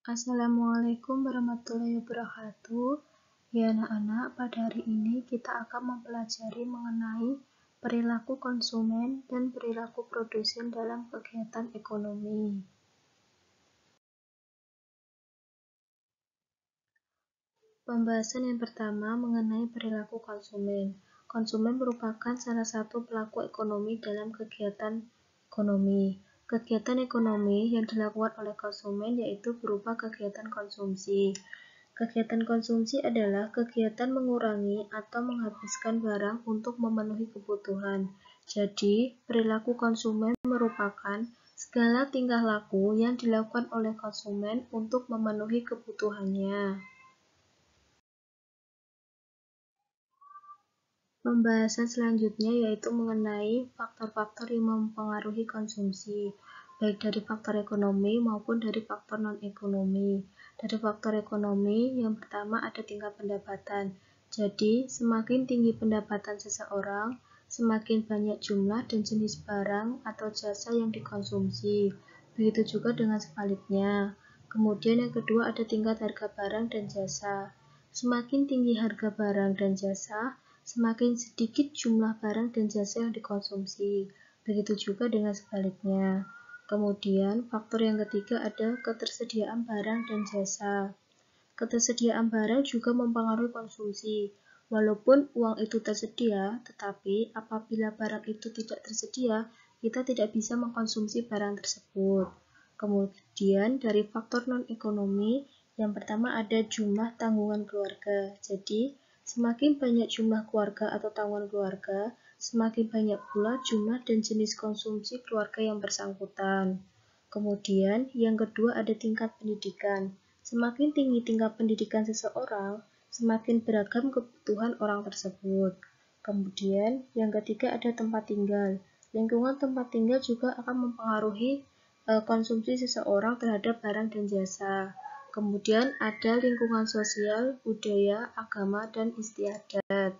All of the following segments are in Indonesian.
Assalamualaikum warahmatullahi wabarakatuh. Ya anak-anak, pada hari ini kita akan mempelajari mengenai perilaku konsumen dan perilaku produsen dalam kegiatan ekonomi. Pembahasan yang pertama mengenai perilaku konsumen. Konsumen merupakan salah satu pelaku ekonomi dalam kegiatan ekonomi. Kegiatan ekonomi yang dilakukan oleh konsumen yaitu berupa kegiatan konsumsi. Kegiatan konsumsi adalah kegiatan mengurangi atau menghabiskan barang untuk memenuhi kebutuhan. Jadi, perilaku konsumen merupakan segala tingkah laku yang dilakukan oleh konsumen untuk memenuhi kebutuhannya. Pembahasan selanjutnya yaitu mengenai faktor-faktor yang mempengaruhi konsumsi, baik dari faktor ekonomi maupun dari faktor non-ekonomi. Dari faktor ekonomi, yang pertama ada tingkat pendapatan. Jadi, semakin tinggi pendapatan seseorang, semakin banyak jumlah dan jenis barang atau jasa yang dikonsumsi. Begitu juga dengan sebaliknya. Kemudian yang kedua ada tingkat harga barang dan jasa. Semakin tinggi harga barang dan jasa, semakin sedikit jumlah barang dan jasa yang dikonsumsi. Begitu juga dengan sebaliknya. Kemudian, faktor yang ketiga ada ketersediaan barang dan jasa. Ketersediaan barang juga mempengaruhi konsumsi. Walaupun uang itu tersedia, tetapi apabila barang itu tidak tersedia, kita tidak bisa mengkonsumsi barang tersebut. Kemudian, dari faktor non-ekonomi, yang pertama ada jumlah tanggungan keluarga. Jadi, semakin banyak jumlah keluarga atau tanggungan keluarga, semakin banyak pula jumlah dan jenis konsumsi keluarga yang bersangkutan. Kemudian, yang kedua ada tingkat pendidikan. Semakin tinggi tingkat pendidikan seseorang, semakin beragam kebutuhan orang tersebut. Kemudian, yang ketiga ada tempat tinggal. Lingkungan tempat tinggal juga akan mempengaruhi konsumsi seseorang terhadap barang dan jasa. Kemudian ada lingkungan sosial, budaya, agama, dan istiadat.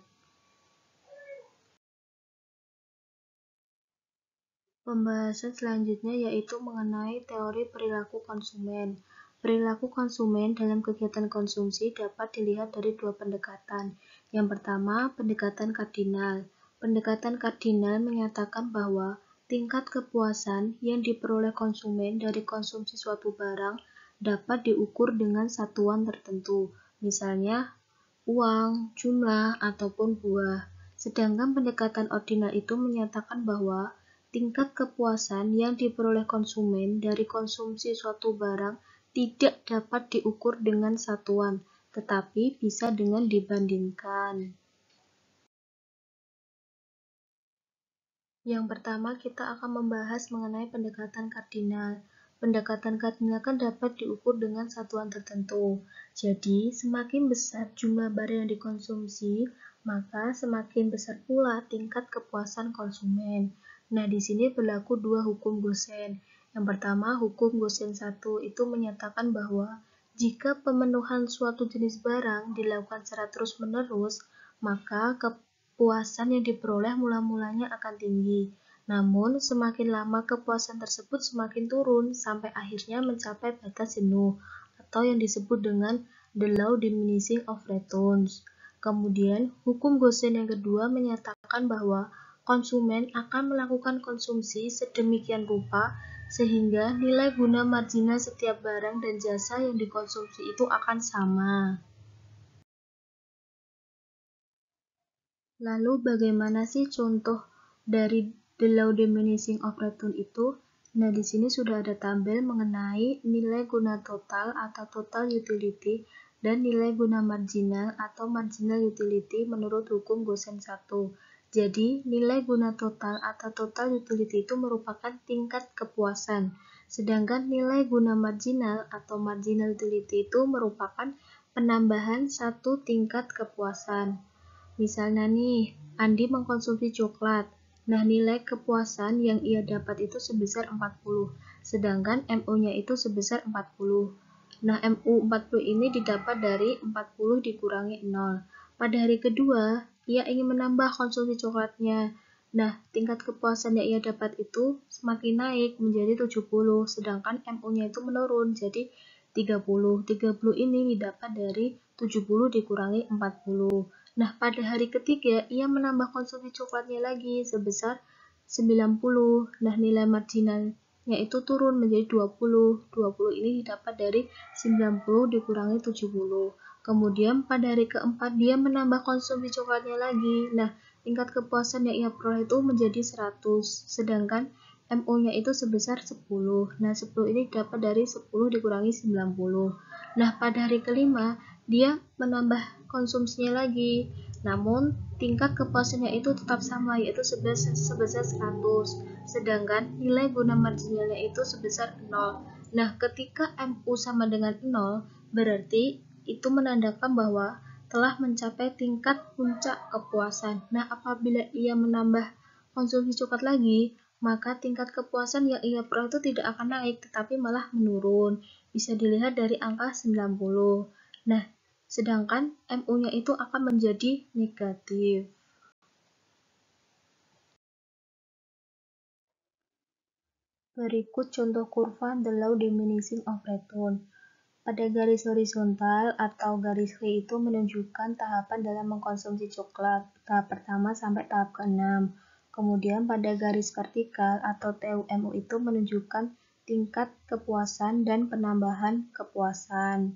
Pembahasan selanjutnya yaitu mengenai teori perilaku konsumen. Perilaku konsumen dalam kegiatan konsumsi dapat dilihat dari dua pendekatan. Yang pertama, pendekatan kardinal. Pendekatan kardinal menyatakan bahwa tingkat kepuasan yang diperoleh konsumen dari konsumsi suatu barang dapat diukur dengan satuan tertentu, misalnya uang, jumlah, ataupun buah. Sedangkan pendekatan ordinal itu menyatakan bahwa tingkat kepuasan yang diperoleh konsumen dari konsumsi suatu barang tidak dapat diukur dengan satuan, tetapi bisa dengan dibandingkan. Yang pertama, kita akan membahas mengenai pendekatan kardinal. Pendekatan kardinal kan dapat diukur dengan satuan tertentu. Jadi, semakin besar jumlah barang yang dikonsumsi, maka semakin besar pula tingkat kepuasan konsumen. Nah, di sini berlaku dua hukum Gosen. Yang pertama, hukum Gosen 1 itu menyatakan bahwa jika pemenuhan suatu jenis barang dilakukan secara terus-menerus, maka kepuasan yang diperoleh mula-mulanya akan tinggi. Namun, semakin lama kepuasan tersebut semakin turun sampai akhirnya mencapai batas jenuh atau yang disebut dengan the law diminishing of returns. Kemudian, hukum Gosen yang kedua menyatakan bahwa konsumen akan melakukan konsumsi sedemikian rupa sehingga nilai guna marginal setiap barang dan jasa yang dikonsumsi itu akan sama. Lalu bagaimana sih contoh dari the law diminishing of return itu? Nah, di sini sudah ada tabel mengenai nilai guna total atau total utility dan nilai guna marginal atau marginal utility menurut hukum Gosen 1. Jadi, nilai guna total atau total utility itu merupakan tingkat kepuasan. Sedangkan nilai guna marginal atau marginal utility itu merupakan penambahan satu tingkat kepuasan. Misalnya nih, Andi mengkonsumsi coklat. Nah, nilai kepuasan yang ia dapat itu sebesar 40, sedangkan MU-nya itu sebesar 40. Nah, MU 40 ini didapat dari 40 dikurangi 0. Pada hari kedua, ia ingin menambah konsumsi coklatnya. Nah, tingkat kepuasan yang ia dapat itu semakin naik menjadi 70, sedangkan MU-nya itu menurun. Jadi, 30. 30 ini didapat dari 70 dikurangi 40. Nah, pada hari ketiga, ia menambah konsumsi coklatnya lagi sebesar 90. Nah, nilai marginalnya itu turun menjadi 20. 20 ini didapat dari 90 dikurangi 70. Kemudian pada hari keempat, dia menambah konsumsi coklatnya lagi. Nah, tingkat kepuasan yang ia peroleh itu menjadi 100, sedangkan MU-nya itu sebesar 10. Nah, 10 ini dapat dari 10 dikurangi 90. Nah, pada hari kelima, dia menambah konsumsinya lagi. Namun, tingkat kepuasannya itu tetap sama, yaitu sebesar 100. Sedangkan nilai guna marginalnya itu sebesar 0. Nah, ketika MU sama dengan 0, berarti itu menandakan bahwa telah mencapai tingkat puncak kepuasan. Nah, apabila ia menambah konsumsi coklat lagi, maka tingkat kepuasan yang ia peroleh itu tidak akan naik, tetapi malah menurun. Bisa dilihat dari angka 90. Nah, sedangkan MU-nya itu akan menjadi negatif. Berikut contoh kurva the law diminishing of return. Pada garis horizontal atau garis V itu menunjukkan tahapan dalam mengkonsumsi coklat, tahap pertama sampai tahap ke-6. Kemudian pada garis vertikal atau TUMU itu menunjukkan tingkat kepuasan dan penambahan kepuasan.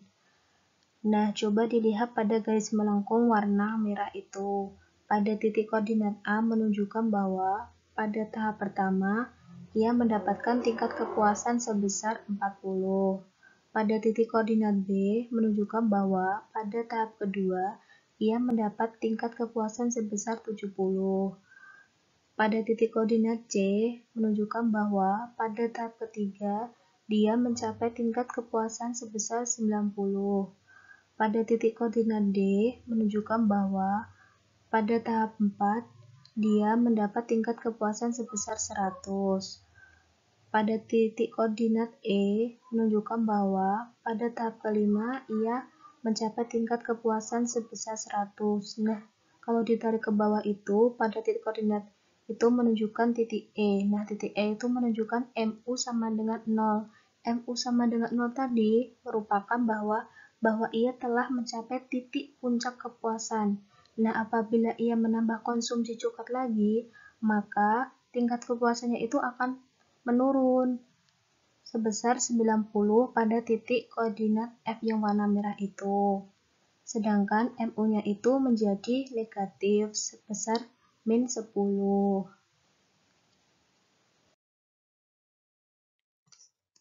Nah, coba dilihat pada garis melengkung warna merah itu. Pada titik koordinat A menunjukkan bahwa pada tahap pertama, ia mendapatkan tingkat kepuasan sebesar 40. Pada titik koordinat B menunjukkan bahwa pada tahap kedua, ia mendapat tingkat kepuasan sebesar 70. Pada titik koordinat C menunjukkan bahwa pada tahap ketiga, dia mencapai tingkat kepuasan sebesar 90. Pada titik koordinat D menunjukkan bahwa pada tahap 4, dia mendapat tingkat kepuasan sebesar 100. Pada titik koordinat E menunjukkan bahwa pada tahap kelima ia mencapai tingkat kepuasan sebesar 100. Nah, kalau ditarik ke bawah itu pada titik koordinat itu menunjukkan titik E. Nah, titik E itu menunjukkan MU sama dengan 0. MU sama dengan 0 tadi merupakan bahwa ia telah mencapai titik puncak kepuasan. Nah, apabila ia menambah konsumsi coklat lagi, maka tingkat kepuasannya itu akan menurun sebesar 90 pada titik koordinat F yang warna merah itu. Sedangkan MU-nya itu menjadi negatif sebesar min 10.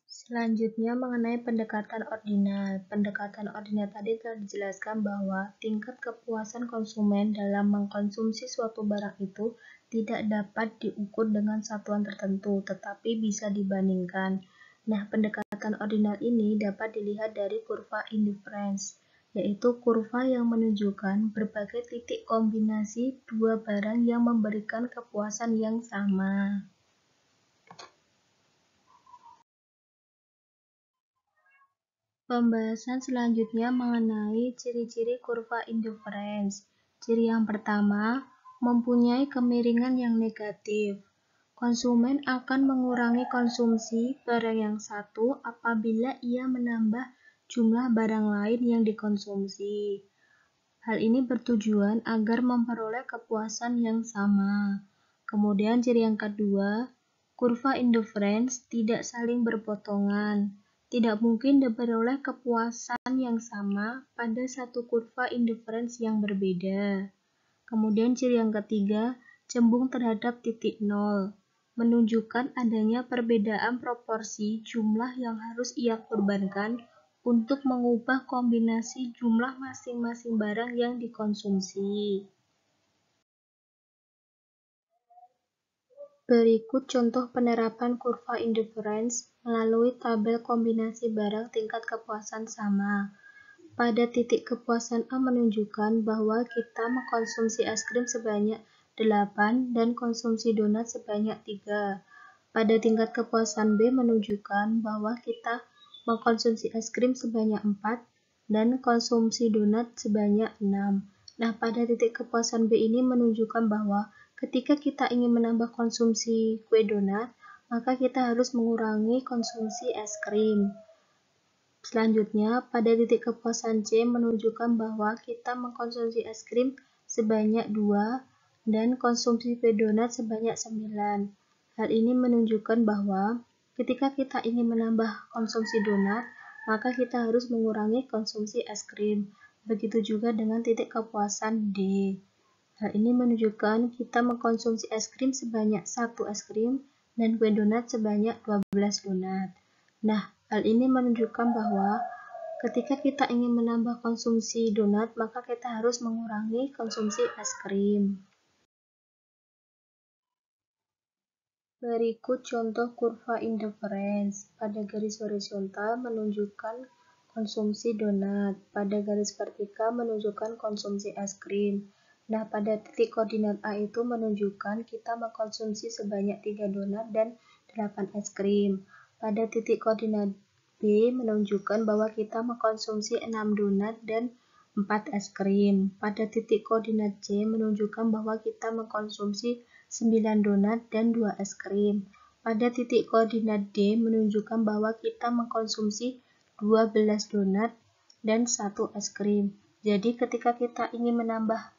Selanjutnya mengenai pendekatan ordinal. Pendekatan ordinal tadi telah dijelaskan bahwa tingkat kepuasan konsumen dalam mengkonsumsi suatu barang itu tidak dapat diukur dengan satuan tertentu, tetapi bisa dibandingkan. Nah, pendekatan ordinal ini dapat dilihat dari kurva indifference, yaitu kurva yang menunjukkan berbagai titik kombinasi dua barang yang memberikan kepuasan yang sama. Pembahasan selanjutnya mengenai ciri-ciri kurva indifference. Ciri yang pertama, mempunyai kemiringan yang negatif. Konsumen akan mengurangi konsumsi barang yang satu apabila ia menambah jumlah barang lain yang dikonsumsi. Hal ini bertujuan agar memperoleh kepuasan yang sama. Kemudian ciri yang kedua, kurva indifference tidak saling berpotongan. Tidak mungkin diperoleh kepuasan yang sama pada satu kurva indifference yang berbeda. Kemudian ciri yang ketiga, cembung terhadap titik nol, menunjukkan adanya perbedaan proporsi jumlah yang harus ia korbankan untuk mengubah kombinasi jumlah masing-masing barang yang dikonsumsi. Berikut contoh penerapan kurva indifference melalui tabel kombinasi barang tingkat kepuasan sama. Pada titik kepuasan A menunjukkan bahwa kita mengkonsumsi es krim sebanyak 8 dan konsumsi donat sebanyak 3. Pada tingkat kepuasan B menunjukkan bahwa kita mengkonsumsi es krim sebanyak 4 dan konsumsi donat sebanyak 6. Nah, pada titik kepuasan B ini menunjukkan bahwa ketika kita ingin menambah konsumsi kue donat, maka kita harus mengurangi konsumsi es krim. Selanjutnya, pada titik kepuasan C menunjukkan bahwa kita mengkonsumsi es krim sebanyak 2 dan konsumsi donat sebanyak 9. Hal ini menunjukkan bahwa ketika kita ingin menambah konsumsi donat, maka kita harus mengurangi konsumsi es krim. Begitu juga dengan titik kepuasan D. Hal ini menunjukkan kita mengkonsumsi es krim sebanyak 1 es krim dan kue donat sebanyak 12 donat. Nah, hal ini menunjukkan bahwa ketika kita ingin menambah konsumsi donat, maka kita harus mengurangi konsumsi es krim. Berikut contoh kurva indifference. Pada garis horizontal menunjukkan konsumsi donat, pada garis vertikal menunjukkan konsumsi es krim. Nah, pada titik koordinat A itu menunjukkan kita mengkonsumsi sebanyak 3 donat dan 8 es krim. Pada titik koordinat B menunjukkan bahwa kita mengkonsumsi 6 donat dan 4 es krim. Pada titik koordinat C menunjukkan bahwa kita mengkonsumsi 9 donat dan 2 es krim. Pada titik koordinat D menunjukkan bahwa kita mengkonsumsi 12 donat dan 1 es krim. Jadi ketika kita ingin menambah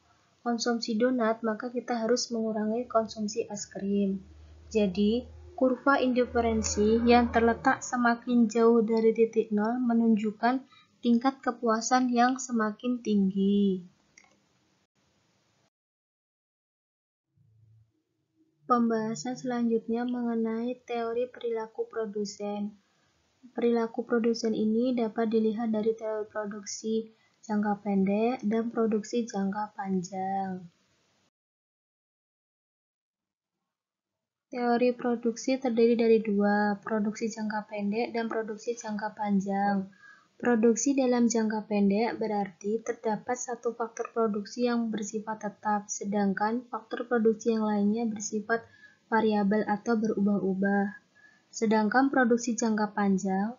konsumsi donat, maka kita harus mengurangi konsumsi es krim. Jadi, kurva indiferensi yang terletak semakin jauh dari titik nol menunjukkan tingkat kepuasan yang semakin tinggi. Pembahasan selanjutnya mengenai teori perilaku produsen. Perilaku produsen ini dapat dilihat dari teori produksi jangka pendek dan produksi jangka panjang. Teori produksi terdiri dari dua, produksi jangka pendek dan produksi jangka panjang. Produksi dalam jangka pendek berarti terdapat satu faktor produksi yang bersifat tetap, sedangkan faktor produksi yang lainnya bersifat variabel atau berubah-ubah. Sedangkan produksi jangka panjang,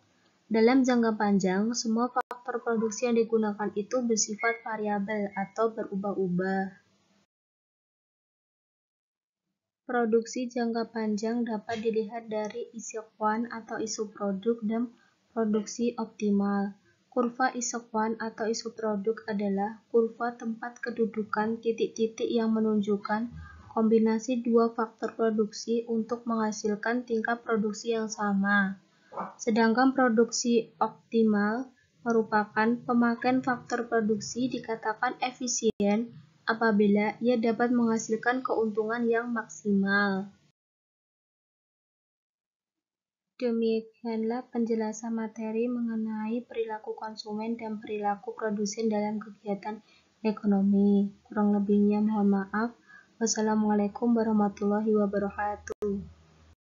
dalam jangka panjang, semua faktor produksi yang digunakan itu bersifat variabel atau berubah-ubah. Produksi jangka panjang dapat dilihat dari isokuan atau isoproduk dan produksi optimal. Kurva isokuan atau isoproduk adalah kurva tempat kedudukan titik-titik yang menunjukkan kombinasi dua faktor produksi untuk menghasilkan tingkat produksi yang sama. Sedangkan produksi optimal merupakan pemakaian faktor produksi dikatakan efisien apabila ia dapat menghasilkan keuntungan yang maksimal. Demikianlah penjelasan materi mengenai perilaku konsumen dan perilaku produsen dalam kegiatan ekonomi. Kurang lebihnya mohon maaf. Wassalamualaikum warahmatullahi wabarakatuh.